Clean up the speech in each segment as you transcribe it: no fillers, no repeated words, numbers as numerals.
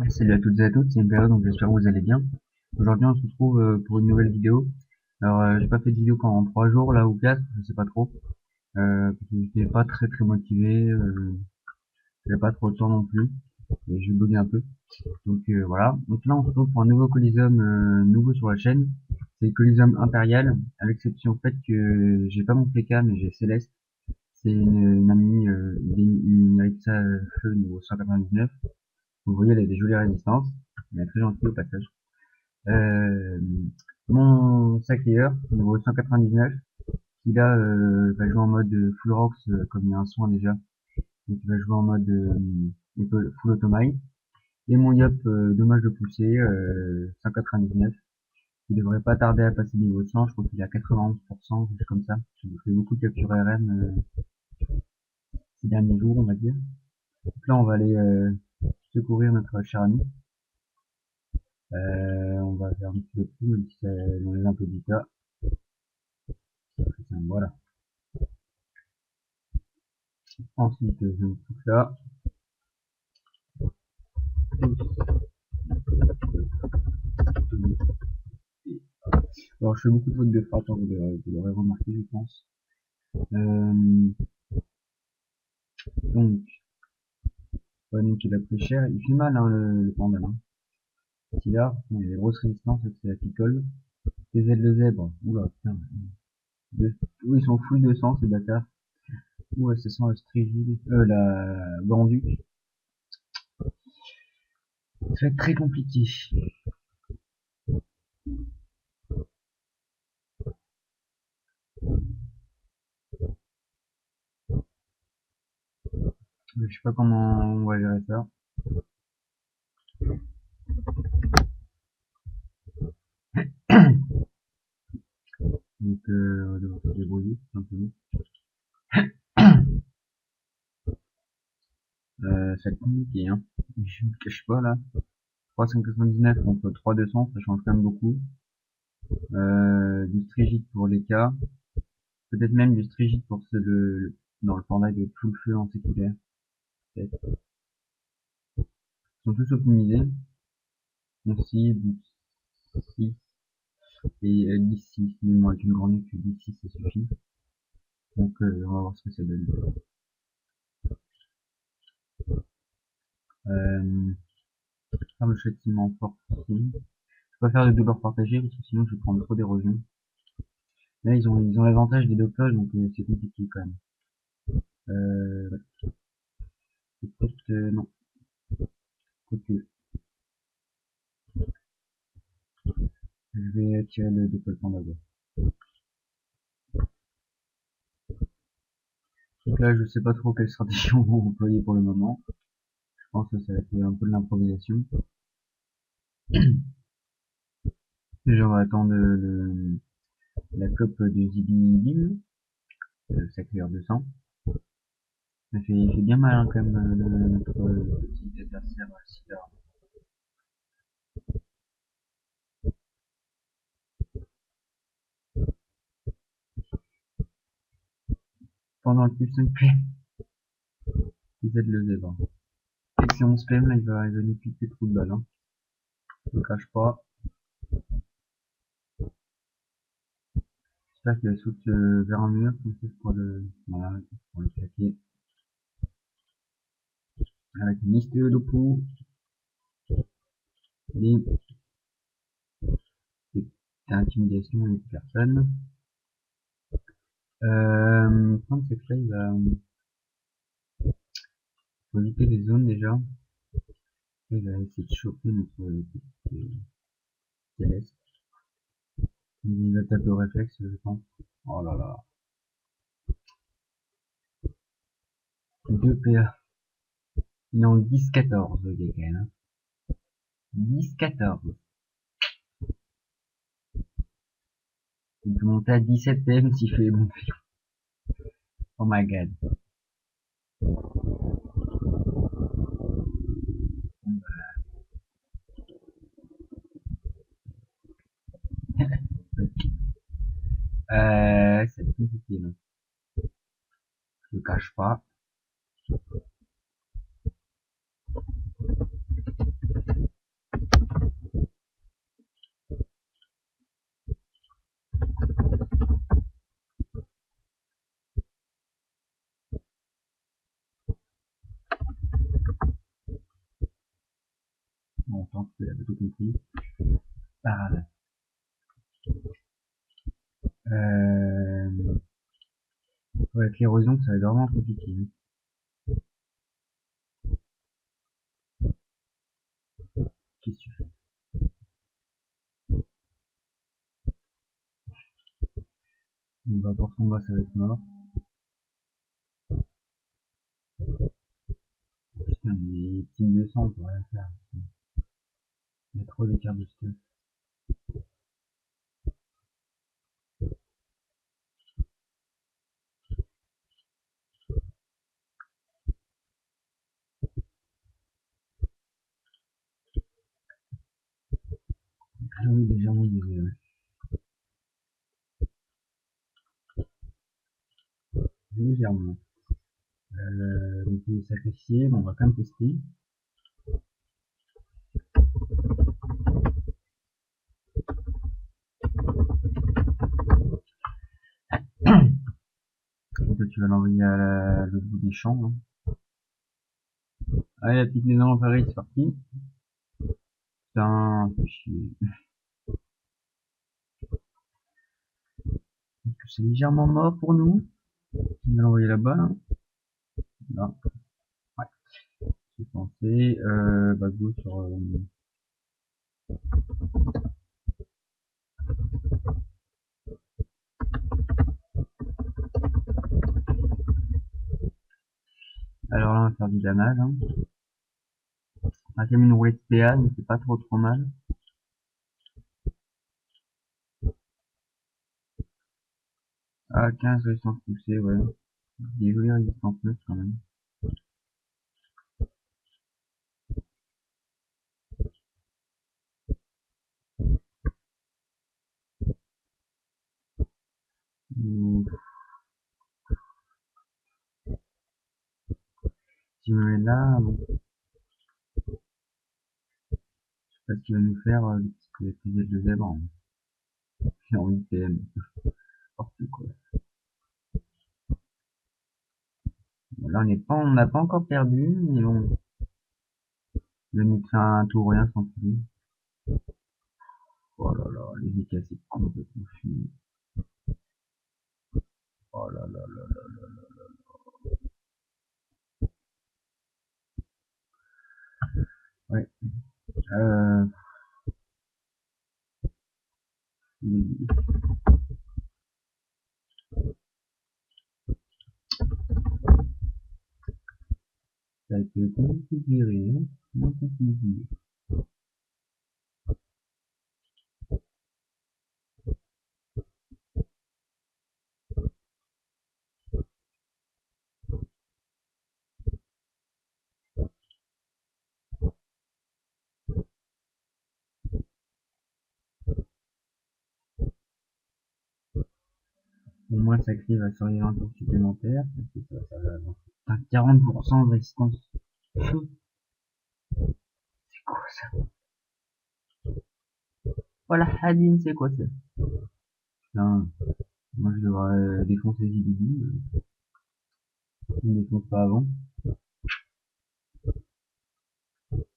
Salut à toutes et à tous, c'est Impérial, donc j'espère que vous allez bien. Aujourd'hui on se retrouve pour une nouvelle vidéo. Alors j'ai pas fait de vidéo pendant 3 jours là ou 4, je sais pas trop. Parce que j'étais pas très motivé, j'avais pas trop le temps non plus, et je bugué un peu. Donc voilà. Donc là on se retrouve pour un nouveau Coliseum nouveau sur la chaîne. C'est Coliseum Impérial, à l'exception fait que j'ai pas mon PK mais j'ai Céleste. C'est une amie, une Alexa Feu niveau 199. Vous voyez elle a des jolies résistances, elle est très gentille au passage. Euh, Mon Sacreur, niveau 199, qui là va jouer en mode full rocks comme il y a un soin déjà. Donc il va jouer en mode full automate. Et mon Yop, dommage de pousser, 199. Il devrait pas tarder à passer niveau 100, je crois qu'il est à 91%, quelque chose comme ça. J'ai fait beaucoup de captures RM ces derniers jours, on va dire. Donc là on va aller secourir notre cher ami. On va faire un petit peu de tout, même si ça enlève un peu d'ITA. Voilà. Ensuite, je mets tout ça. Alors, je fais beaucoup de fautes de frappe, hein, vous l'aurez remarqué, je pense. Euh, donc, ouais, donc il a pris cher. Il fait mal, hein, le panda, hein. Il a des grosses résistances, c'est la picole. Les ailes de zèbre. Oula, putain. Oui, ils sont full de sang, ces bâtards. Ouais, ce sont la strigile, la Granduc. Ça va être très compliqué. Je sais pas comment on va gérer ça. Donc, on va devoir se débrouiller, tout simplement. Ça va être compliqué, hein. Je me cache pas, là. 3,99 contre 3,200, ça change quand même beaucoup. Du Strigid pour les cas. Peut-être même du Strigid pour dans le panda de tout le feu en séculaire. Peut-être. Ils sont tous optimisés. Aussi, du 6 et 10-6, mais moi avec une grande nuque, 10-6 ça suffit. Donc on va voir ce que ça donne. Euh, Faire le châtiment forcé. Je peux pas faire de douleur partagée parce que sinon je vais prendre trop d'érosion. Là ils ont l'avantage des dopage donc c'est compliqué quand même. Ouais. Peut-être non. Quoique, je vais tirer le dopage panda. Donc là, je sais pas trop quelle stratégie on va employer pour le moment. Je pense que ça va être un peu de l'improvisation. Déjà, on va attendre la COP de Zibi Sacré 200. Il fait bien mal hein, quand même notre petit adversaire Sidar. Pendant le plus 5 PM, vous êtes le zèbre. Et que si on se PM, là, il va nous piquer trop de balles. Hein. Je le cache pas. J'espère qu'il saute vers un mur, comme ça voilà, pour le claquer. Avec une liste de dopou. Et intimidation et personne. Prendre cette là, il va faut éviter les zones déjà. Il va essayer de choper notre petite Céleste. Il va taper au réflexe, je pense. Oh là là. 2 PA. Il est en 10-14, le gars, quand même. 10-14. Il peut monter à 17 PM s'il fait les bons pions. Oh my god. C'est compliqué, là. Je le cache pas. tant qu'il avait tout compris. Parade. Ouais, avec l'érosion, ça va être vraiment compliqué. Qu'est-ce que tu fais? On va pour son bas, ça va être mort. Putain, mais team 200, on peut rien faire. Il y a trop d'écart de stuff. Ah oui, légèrement usé, ouais. Légèrement. Donc il est sacrifié, mais on va quand même tester. Et toi, tu vas l'envoyer à l'autre bout des champs. Hein. Allez, la petite maison en Paris, c'est parti. Putain, c'est chier. Est-ce que c'est légèrement mort pour nous? On va l'envoyer là-bas. Là. Là. Ouais, j'ai pensé. Bah, go sur... Alors là, on va faire du damage. Hein. On a quand même une roulette PA, mais c'est pas trop mal. Ah, 15 résistance poussée, ouais. Des jolies résistances neutres quand même. Ouh. Si je me mets là, bon, je sais pas ce qu'il va nous faire, le petit de zèbre. J'ai envie de PM. N'importe quoi. Bon, là, on n'a pas encore perdu, mais bon. Il va nous faire un tout ou rien sans plus. Oh là là, les écailles, c'est complètement fini. Oh là là là là là là. Ouais. Euh, oui. Ça a été configuré, hein. Comment configurer? Au moins, ça crée va survivre un tour supplémentaire. Ça va avoir. Putain, 40% de résistance. C'est quoi ça? Voilà, Hadine, c'est quoi ça? Putain, moi je devrais défoncer Zididi. Je ne défonce pas avant.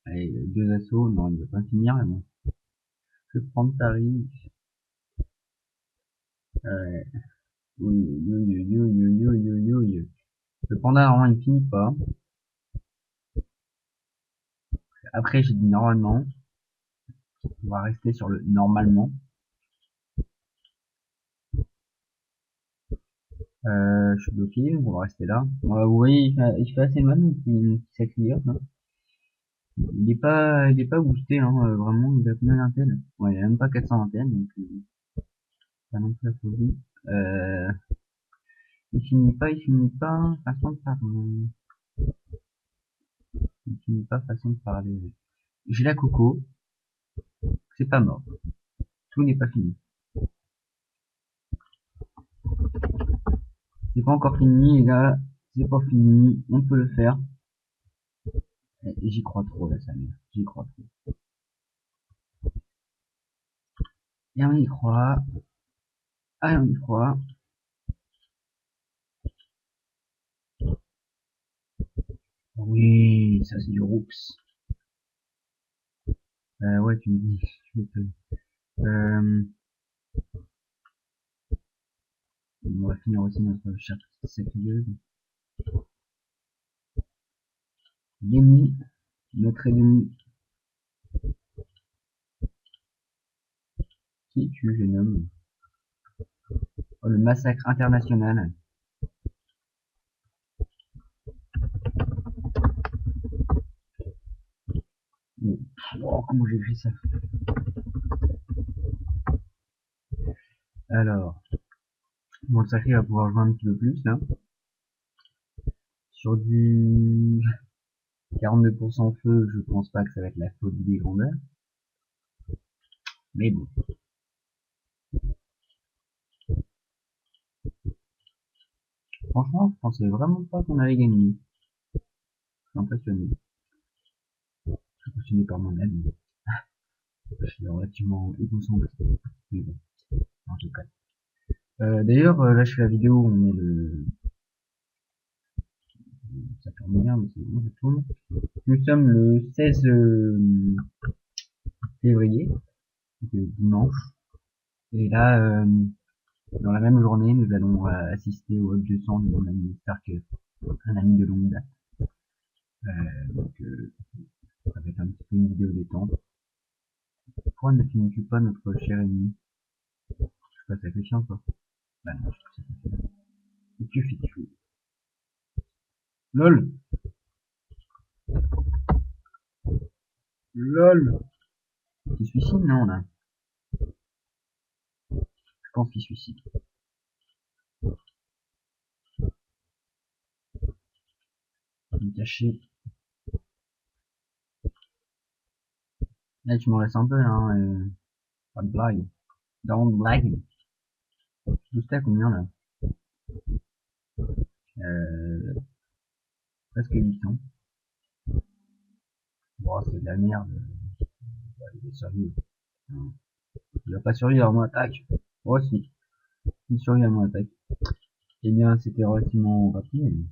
Allez, deux assauts, non, il va pas finir, mais bon. Je vais prendre Tariq. Ouais. Oui, oui, oui, oui, oui, oui, oui, oui, oui. Le panda, normalement, il finit pas. Après, j'ai dit normalement. On va rester sur le normalement. Je suis bloqué, on va rester là. Vous voyez, il fait assez mal, mon petit sacrifice, hein. Il est pas boosté, hein, vraiment, il a combien d'antenne? Ouais, il a même pas 400 antennes, donc, pas non plus la folie. Il finit pas, façon de parler. Il finit pas, façon de parler. J'ai la coco, c'est pas mort. Tout n'est pas fini. C'est pas encore fini, les gars. C'est pas fini. On peut le faire. Et j'y crois trop, là, sa mère. J'y crois trop. Et on y croit. Allez, on y croit. Oui, ça c'est du Rooks. Ouais, tu me dis, tu m'étonnes. Euh, on va finir aussi notre chère petite sacrileuse. Yemi, notre ennemi. Qui es-tu, jeune homme? Oh, le massacre international. Oh, comment j'ai écrit ça? Alors, bon, le sacré va pouvoir jouer un petit peu plus, là. Sur du 42% feu, je pense pas que ça va être la folie des grandeurs. Mais bon. Franchement, je pensais vraiment pas qu'on allait gagner. Je suis impressionné. Je suis impressionné par moi-même. Je suis relativement égocentrique. Mais bon, en tout cas. D'ailleurs, là, je fais la vidéo, on est le... Ça tourne bien, mais c'est bon, ça tourne. Nous sommes le 16 février, donc dimanche. Et là, dans la même journée, nous allons assister au Hub 200 de mon ami Stark, un ami de longue date. Donc, ça va être un petit peu une vidéo détente. Pourquoi ne finis-tu pas notre cher ennemi? Je suis pas sacrifiant, quoi. Bah non, je suis pas sacrifiant. Et tu fais tu. LOL! LOL! Il suicide, non, là? Je pense qu'il suicide. Il est caché. Là, tu m'en laisses un peu, hein, pas de blague. Don't blague. Boosté à combien, là? Euh, presque 800. Bon, c'est de la merde. Il va survivre. Non. Il va pas survivre à mon attaque. Oh, si. Il survit à mon attaque. Eh bien, c'était relativement rapide.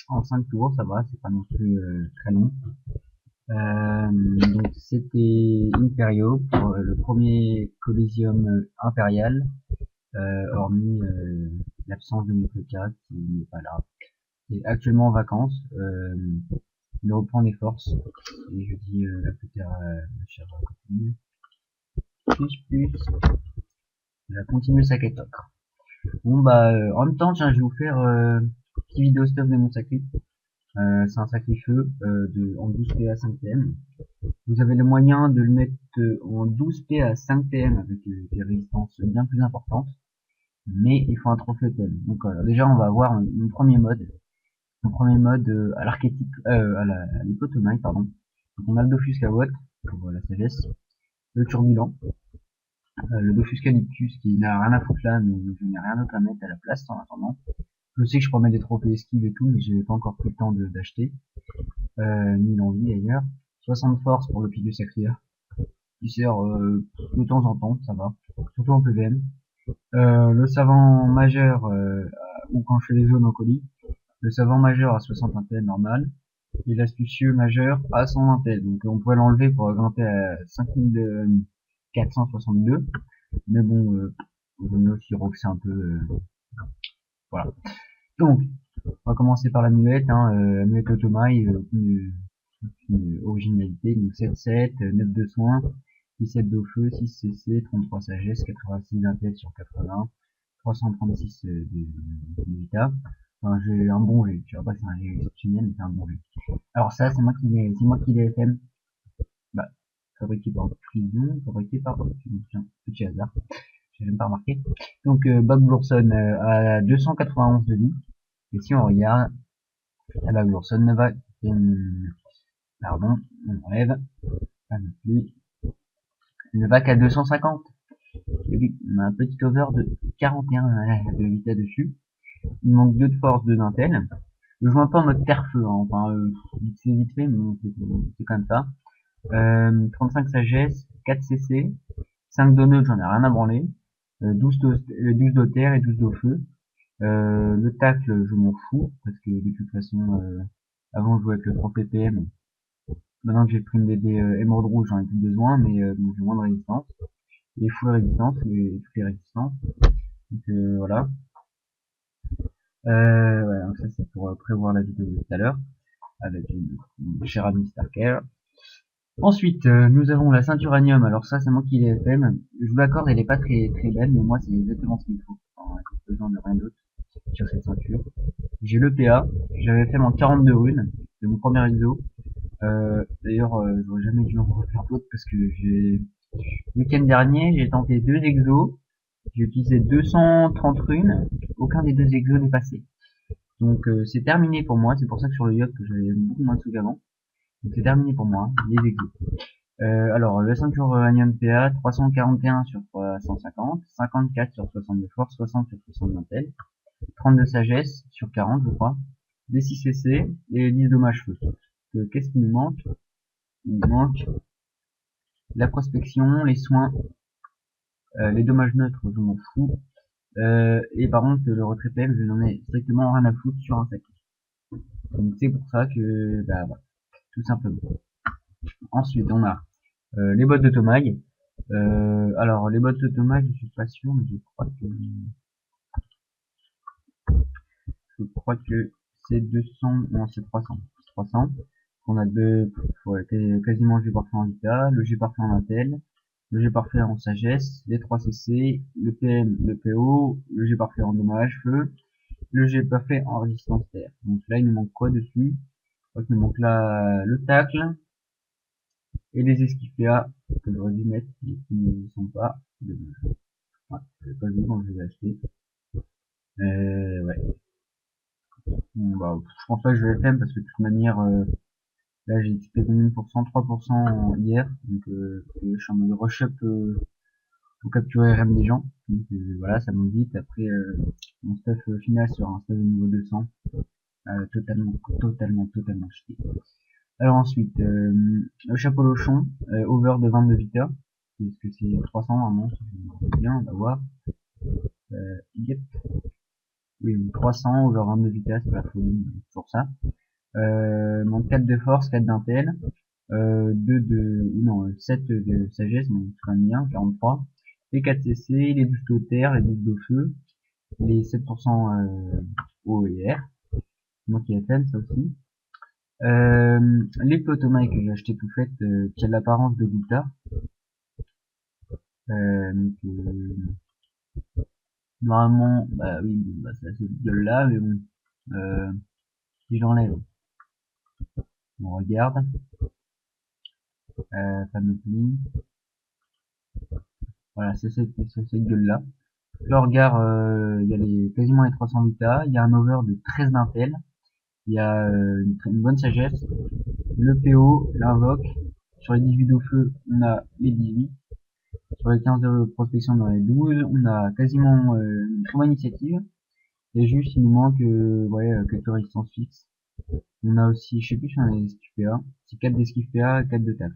En 5 tours, ça va, c'est pas non plus très long. Donc c'était Imperio pour le premier Coliseum impérial, hormis l'absence de Motoka qui n'est pas là. Il est actuellement en vacances. Il reprend des forces. Et je dis la plus tard ma chère copine. Plus. Il va continuer sa quête ocre. Bon bah en même temps, tiens, je vais vous faire petit vidéo stuff de mon sacri. C'est un sacri-feu en 12p à 5pm. Vous avez le moyen de le mettre en 12p à 5pm avec des résistances bien plus importantes. Mais il faut un trophée PM. Donc déjà on va avoir mon premier mode. Mon premier mode à l'archétype, à l'hypotomaille, pardon. Donc on a le Dofus Kawot pour la sagesse, le turbulent, le Dofus Calyptus qui n'a rien à foutre là, mais je n'ai rien d'autre à mettre à la place en attendant. Je sais que je peux mettre des trophées esquives et tout, mais j'ai pas encore pris le temps d'acheter, ni l'envie d'ailleurs. 60 force pour le Pilus Sacria, qui sert de temps en temps, ça va, surtout en PVM. Le savant majeur, ou quand je fais les zones en colis, le savant majeur à 60 intel normal, et l'astucieux majeur à 100 intel. Donc on pourrait l'enlever pour grimper à 5462, mais bon, on va aussi roxer un peu, voilà. Donc, on va commencer par la muette, hein, la muette automaille, une originalité, donc 7-7, 9 de soins, 17 d'eau feu, 6 CC, 33 sagesse, 86 d'intel sur 80, 336 de vita. Enfin, j'ai un bon jet, je sais pas si c'est un jet exceptionnel, mais c'est un bon jet. Alors ça, c'est moi qui l'ai FM. Bah, fabriqué par Prison, fabriqué par, tiens, petit hasard. J'ai même pas remarqué. Donc, Bob Blurson, à 291 de vie. Et si on regarde, Bob Blurson ne va, pardon, on enlève, pas non plus, il ne va qu'à 250. On a un petit over de 41 de vita dessus. Il manque 2 de force, 2 d'intel. Je joue un peu en mode terre-feu, hein. Enfin, c'est vite fait, mais bon, c'est quand même ça. 35 sagesse, 4 CC, 5 de neutre, j'en ai rien à branler. 12 d'eau-terre et 12 d'eau-feu. Le tacle, je m'en fous, parce que de toute façon, avant je jouais avec le 3 ppm, Maintenant que j'ai pris une DD émeraude rouge, j'en ai plus besoin, mais bon, j'ai moins de résistance. Et full résistance, toutes les résistances. Donc voilà. Ouais, donc ça c'est pour prévoir la vidéo de tout à l'heure, avec une chère amie Starker. Ensuite, nous avons la ceinture Anium. Alors ça, c'est moi qui l'ai FM. Je vous l'accorde, elle est pas très très belle, mais moi c'est exactement ce qu'il faut. Enfin, j'ai besoin de rien d'autre sur cette ceinture. J'ai le PA. J'avais fait en 42 runes. C'est mon premier exo. D'ailleurs, j'aurais jamais dû en refaire d'autres parce que le week-end dernier, j'ai tenté 2 exos. J'ai utilisé 230 runes. Aucun des 2 exos n'est passé. Donc c'est terminé pour moi. C'est pour ça que sur le yacht, j'avais beaucoup moins de sous qu'avant. Donc c'est terminé pour moi, les exos. Alors, le ceinture Anion PA, 341 sur 350, 54 sur 60 de force, 60 sur 60 d'intel, 32 sagesse sur 40, je crois, des 6 CC et 10 dommages feu. Qu'est-ce qui nous manque? Il nous manque la prospection, les soins, les dommages neutres, je m'en fous. Et par contre, le retrait PM, je n'en ai strictement rien à foutre sur un sac. Donc c'est pour ça que, bah, voilà, tout simplement. Ensuite, on a les bottes de Tomag. Alors, les bottes de Tomag, je suis pas sûr, mais je crois que c'est 200, non, c'est 300. 300. On a quasiment le G parfait en Vita, le G parfait en Intel, le G parfait en Sagesse, les 3 CC, le PM, le PO, le G parfait en Dommage, Feu, le G parfait en Résistance Terre. Donc là, il nous manque quoi dessus? Je crois qu'il nous manque là le tacle et les esquives PA que j'aurais dû mettre, mais qui ne sont pas. Dommage. Ouais, je l'ai pas vu quand je les ai achetés. Ouais. Bon, bah, je pense pas que je vais FM parce que de toute manière, là j'ai typé combien de pourcents? 3% hier. Donc je suis en mode rush-up pour capturer RM des gens. Donc voilà, ça monte vite. Après, mon stuff final sur un stuff de niveau 200. Totalement cheaté. Alors ensuite, le chapeau lochon, over de 22 Vita. Est-ce que c'est 300 normalement? Bien, on va voir. Yep. Oui, 300 over 22 Vita, c'est pas la folie, pour ça. Mon 4 de force, 4 d'intel, 2 de, ou non, 7 de sagesse, donc c'est quand même bien, 43. Les 4 CC, les boosts au terre, les boosts au feu, les 7% eau et air. C'est moi qui ai fait ça aussi. Les plotomailles que j'ai acheté tout fait, qui a l'apparence de Gouta. Donc, normalement, bah oui, bah, c'est cette gueule là, mais bon, si j'enlève, on regarde, panoplie, voilà, c'est cette gueule là. Le regard, il y a quasiment les 300 Vita, il y a un over de 13 d'intel, il y a une bonne sagesse, le PO, l'invoque, sur les 18 au feu, on a les 18, sur les 15 de prospection, on a les 12, on a quasiment une très bonne initiative, et juste il nous manque quelques résistances fixes. On a aussi, je sais plus si on a des esquives PA, c'est 4 d'esquives PA, 4 de tac.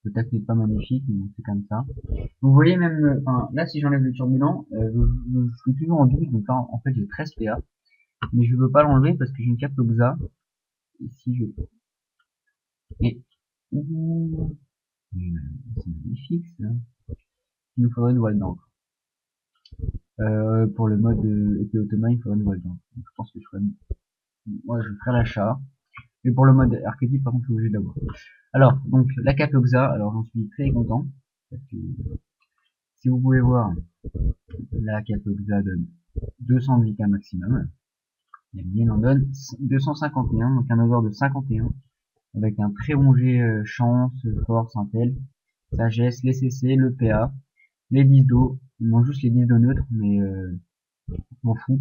Le tac n'est pas magnifique, mais c'est comme ça. Vous voyez même, enfin, là si j'enlève le turbulent, je suis toujours en 12, donc là en fait j'ai 13 PA, mais je veux pas l'enlever parce que j'ai une cape Oxa, ici je, et, ouh, c'est magnifique ça. Il nous faudrait une voile d'encre. Pour le mode épée automate, il faudrait une voile d'encre. Donc, je pense que moi je ferai l'achat. Et pour le mode archétype, par contre, je suis obligé d'avoir. Alors, donc, la cape Oxa, alors j'en suis très content. Parce que, si vous pouvez voir, la cape Oxa donne 200 de VK maximum. La mienne en donne 251, donc un over de 51. Avec un très bon jet chance, force, intel, sagesse, les CC, le PA, les 10 d'eau. Il manque juste les 10 d'eau neutre, mais je m'en fous.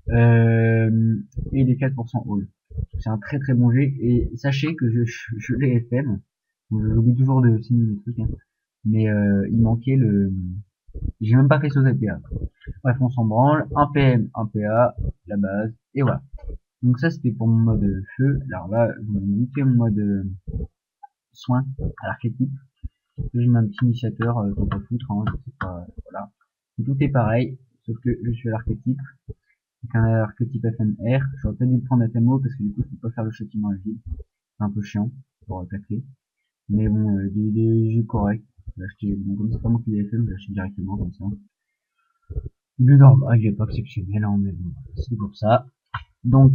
Et les 4% all. C'est un très très bon jet. Et sachez que je l'ai FM. J'oublie toujours de signer mes trucs. Hein. Mais il manquait le... J'ai même pas fait sauce PA. Bref, on s'en branle. Un PM, un PA, la base. Et voilà. Donc ça c'était pour mon mode feu. Alors là, je vais indiquer mon mode soin à l'archétype. J'ai mis un petit initiateur, faut pas foutre, hein, je sais pas, voilà. Tout est pareil, sauf que je suis à l'archétype. Donc un archétype FMR, j'aurais peut-être dû prendre FMO parce que du coup je peux pas faire le châtiment agile. C'est un peu chiant. pour tacler. Mais bon, des jeux corrects. J'ai acheté, bon, comme c'est pas moi qui l'ai fait, mais j'ai acheté directement comme ça. Le normal, il est pas exceptionnel, hein, mais bon, c'est pour ça. Donc,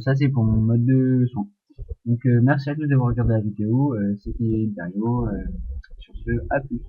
ça c'est pour mon mode de son. Donc, merci à tous d'avoir regardé la vidéo. C'était Dario. Sur ce, à plus.